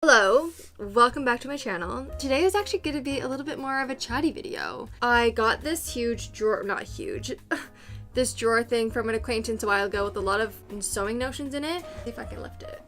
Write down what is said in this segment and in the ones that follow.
Hello, welcome back to my channel. Today is actually going to be a little bit more of a chatty video. I got this huge drawer, not huge, this drawer thing from an acquaintance a while ago with a lot of sewing notions in it. See if I can lift it.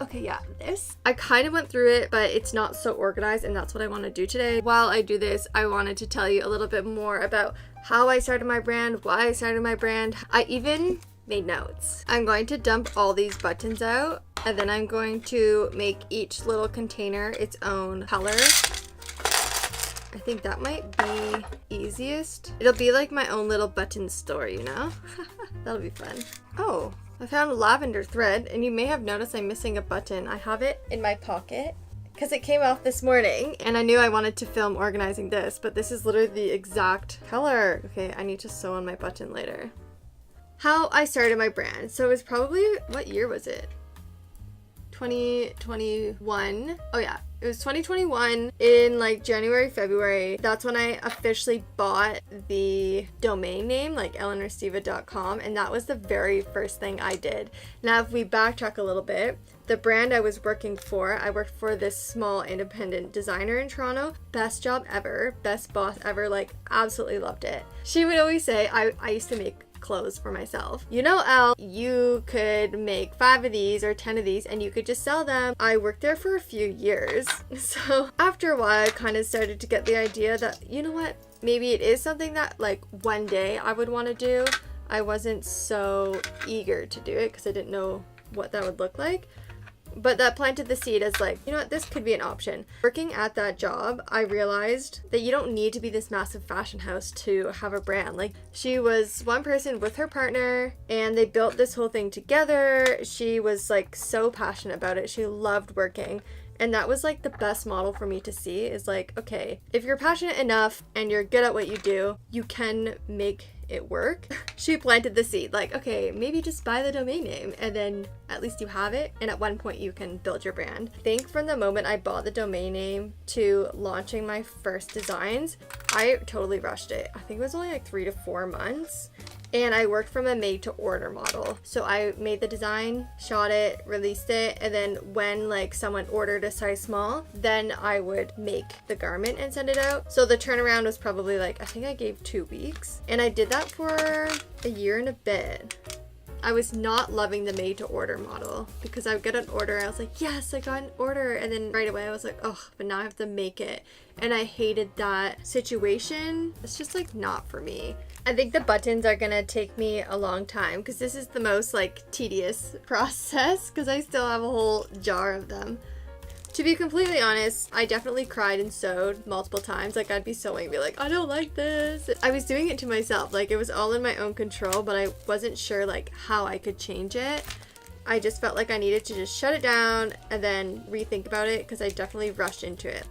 Okay, yeah, this. I kind of went through it, but it's not so organized, and that's what I want to do today. While I do this, I wanted to tell you a little bit more about how I started my brand, why I started my brand. I even made notes. I'm going to dump all these buttons out, and then I'm going to make each little container its own color. I think that might be easiest. It'll be like my own little button store, you know? That'll be fun. Oh, I found a lavender thread, and you may have noticed I'm missing a button. I have it in my pocket because it came off this morning, and I knew I wanted to film organizing this, but this is literally the exact color. Okay, I need to sew on my button later. How I started my brand. So it was probably, what year was it? 2021. Oh yeah, it was 2021 in like January, February. That's when I officially bought the domain name, like eleanorstiva.com, and that was the very first thing I did. Now if we backtrack a little bit, the brand I was working for, I worked for this small independent designer in Toronto. Best job ever, best boss ever, like absolutely loved it. She would always say, I used to make clothes for myself. You know, Elle, you could make 5 of these or 10 of these and you could just sell them. I worked there for a few years. So after a while, I kind of started to get the idea that, you know what, maybe it is something that like one day I would want to do. I wasn't so eager to do it because I didn't know what that would look like. But that planted the seed as like, you know what, this could be an option. Working at that job, I realized that you don't need to be this massive fashion house to have a brand. Like, she was one person with her partner and they built this whole thing together. She was like so passionate about it. She loved working. And that was like the best model for me to see is like, okay, if you're passionate enough and you're good at what you do, you can make it work. She planted the seed like, okay, maybe just buy the domain name and then at least you have it, and at one point you can build your brand. I think from the moment I bought the domain name to launching my first designs, I totally rushed it. I think it was only like 3 to 4 months. And I worked from a made to order model. So I made the design, shot it, released it, and then when like someone ordered a size small, then I would make the garment and send it out. So the turnaround was probably like, I think I gave 2 weeks. And I did that for a year and a bit. I was not loving the made to order model because I would get an order. I was like, yes, I got an order. And then right away I was like, oh, but now I have to make it. And I hated that situation. It's just like not for me. I think the buttons are gonna take me a long time because this is the most like tedious process because I still have a whole jar of them. To be completely honest, I definitely cried and sewed multiple times. Like I'd be sewing and be like, I don't like this. I was doing it to myself. Like it was all in my own control, but I wasn't sure like how I could change it. I just felt like I needed to just shut it down and then rethink about it because I definitely rushed into it.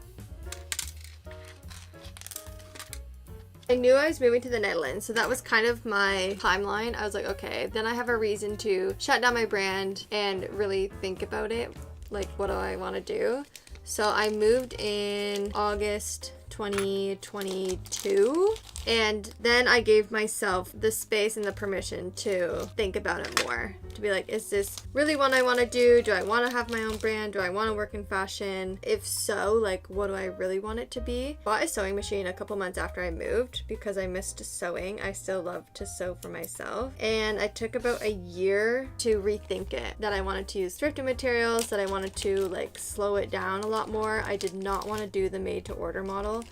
I knew I was moving to the Netherlands, so that was kind of my timeline. I was like, okay, then I have a reason to shut down my brand and really think about it. Like, what do I want to do? So I moved in August 2022, and then I gave myself the space and the permission to think about it more. To be like, is this really what I want to do? Do I want to have my own brand? Do I want to work in fashion? If so, like, what do I really want it to be? Bought a sewing machine a couple months after I moved because I missed sewing. I still love to sew for myself. And I took about a year to rethink it. That I wanted to use thrifted materials, that I wanted to like slow it down a lot more. I did not want to do the made to order model.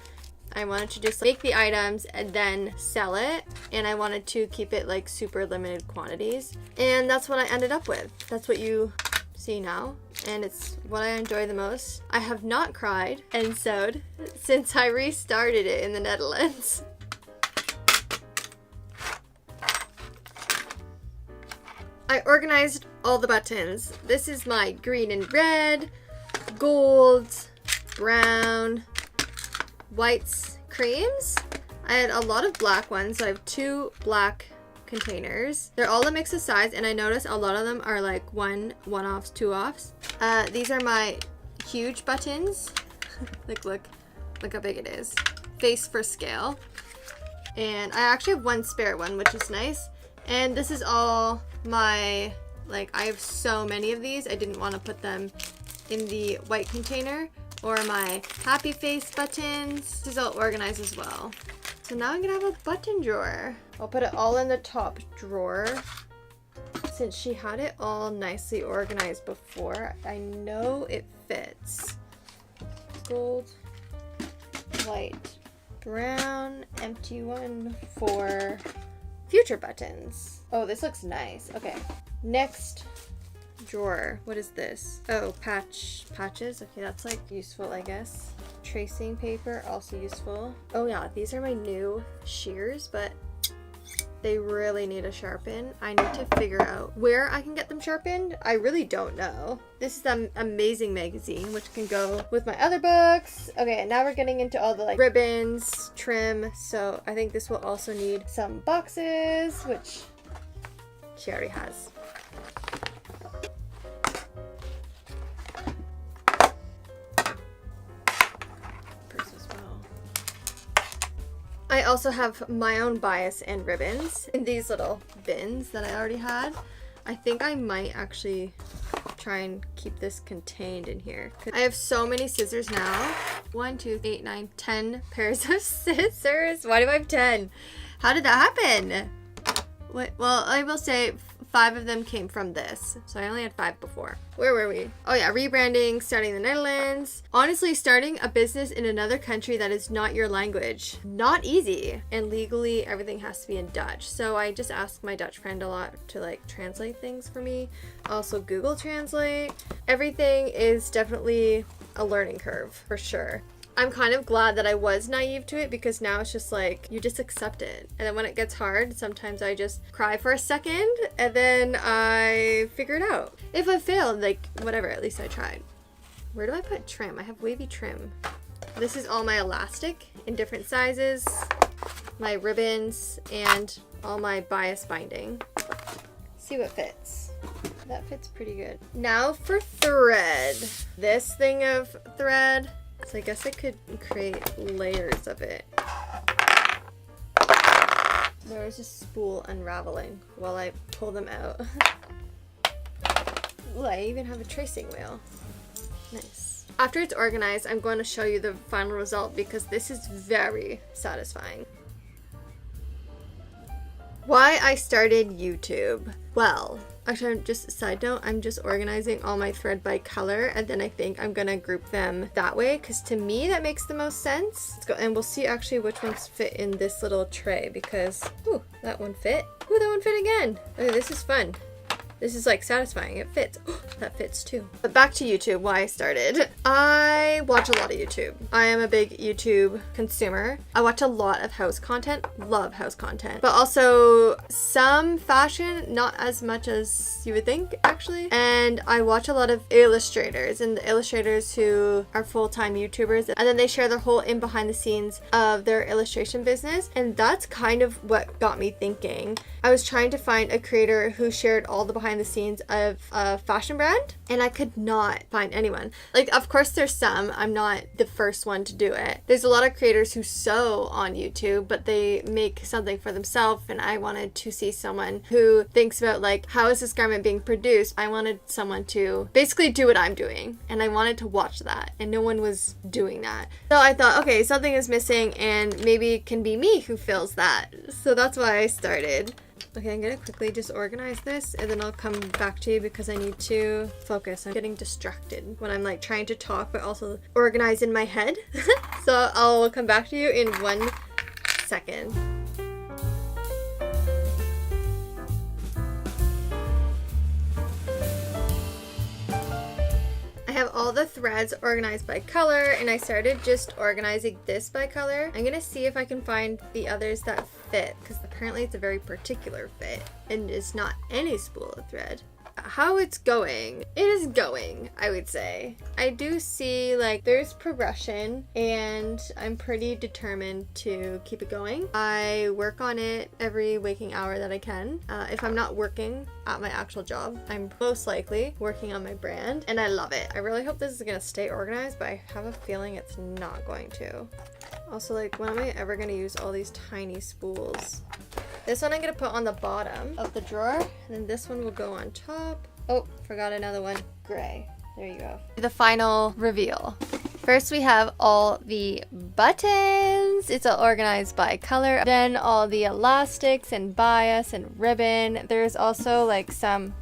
I wanted to just make the items and then sell it, and I wanted to keep it like super limited quantities, and that's what I ended up with. That's what you see now, and it's what I enjoy the most. I have not cried and sewed since I restarted it in the Netherlands. I organized all the buttons. This is my green and red, gold, brown, whites, creams. I had a lot of black ones, so I have 2 black containers. They're all a mix of size, and I noticed a lot of them are like one-offs, 2-offs. These are my huge buttons. Like look how big it is. Face for scale. And I actually have 1 spare one, which is nice. And this is all my, like, I have so many of these. I didn't want to put them in the white container, or my happy face buttons. This is all organized as well. So now I'm gonna have a button drawer. I'll put it all in the top drawer. Since she had it all nicely organized before, I know it fits. Gold, white, brown, empty one for future buttons. Oh, this looks nice. Okay, next drawer. What is this? Oh, patches. Okay, that's like useful, I guess. Tracing paper, also useful. Oh yeah, these are my new shears, but they really need a sharpen. I need to figure out where I can get them sharpened. I really don't know. This is the Amazing magazine, which can go with my other books. Okay, and now we're getting into all the like ribbons, trim. So I think this will also need some boxes, which she already has. I also have my own bias and ribbons in these little bins that I already had. I think I might actually try and keep this contained in here. I have so many scissors now. 1, 2, 8, 9, 10 pairs of scissors. Why do I have 10? How did that happen? What? Well, I will say 5 of them came from this. So I only had 5 before. Where were we? Oh yeah, rebranding, starting the Netherlands. Honestly, starting a business in another country that is not your language, not easy. And legally, everything has to be in Dutch. So I just asked my Dutch friend a lot to like translate things for me. Also Google Translate. Everything is definitely a learning curve for sure. I'm kind of glad that I was naive to it, because now it's just like, you just accept it. And then when it gets hard, sometimes I just cry for a second and then I figure it out. If I failed, like whatever, at least I tried. Where do I put trim? I have wavy trim. This is all my elastic in different sizes, my ribbons, and all my bias binding. See what fits. That fits pretty good. Now for thread. This thing of thread. So I guess I could create layers of it. There was a spool unraveling while I pull them out. Ooh, I even have a tracing wheel. Nice. After it's organized, I'm going to show you the final result, because this is very satisfying. Why I started YouTube. Well, actually, just a side note, I'm just organizing all my thread by color, and then I think I'm gonna group them that way, because to me that makes the most sense. Let's go, and we'll see actually which ones fit in this little tray, because, ooh, that one fit. Ooh, that one fit again. Okay, this is fun. This is like satisfying. It fits. Oh, that fits too. But back to YouTube, why I started. I watch a lot of YouTube. I am a big YouTube consumer. I watch a lot of house content. Love house content. But also some fashion, not as much as you would think actually. And I watch a lot of illustrators, and the illustrators who are full-time YouTubers. And then they share their whole in behind the scenes of their illustration business. And that's kind of what got me thinking. I was trying to find a creator who shared all the behind the scenes of a fashion brand, and I could not find anyone. Like, of course there's some, I'm not the first one to do it. There's a lot of creators who sew on YouTube, but they make something for themselves, and I wanted to see someone who thinks about like, how is this garment being produced? I wanted someone to basically do what I'm doing, and I wanted to watch that, and no one was doing that. So I thought, okay, something is missing, and maybe it can be me who fills that. So that's why I started. Okay, I'm gonna quickly just organize this, and then I'll come back to you because I need to focus. I'm getting distracted when I'm like trying to talk but also organize in my head. So I'll come back to you in 1 second. I have all the threads organized by color, and I started just organizing this by color. I'm gonna see if I can find the others that fit, because apparently it's a very particular fit and it's not any spool of thread. How it's going, it is going, I would say. I do see like there's progression, and I'm pretty determined to keep it going. I work on it every waking hour that I can. If I'm not working at my actual job, I'm most likely working on my brand, and I love it. I really hope this is gonna stay organized, but I have a feeling it's not going to. Also, like, when am I ever gonna use all these tiny spools? This one I'm gonna put on the bottom of the drawer, and then this one will go on top. Oh, forgot another one. Gray. there you go. The final reveal. First we have all the buttons. It's all organized by color. Then all the elastics and bias and ribbon. There's also like some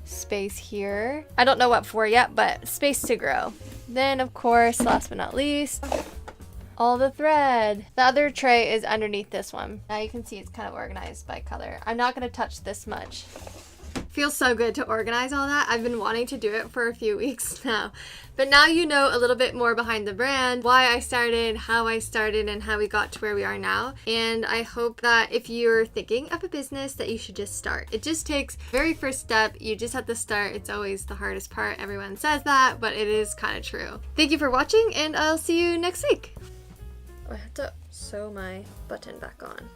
space here. I don't know what for yet, but space to grow. Then of course, last but not least, all the thread. The other tray is underneath this one. Now you can see it's kind of organized by color. I'm not going to touch this much. Feels so good to organize all that. I've been wanting to do it for a few weeks now. But now you know a little bit more behind the brand, why I started, how I started, and how we got to where we are now. And I hope that if you're thinking of a business that you should just start. It just takes very first step. You just have to start. It's always the hardest part. Everyone says that, but it is kind of true. Thank you for watching, and I'll see you next week. I have to sew my button back on.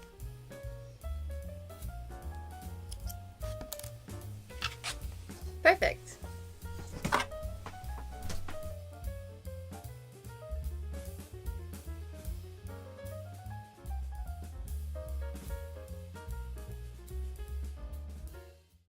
Perfect.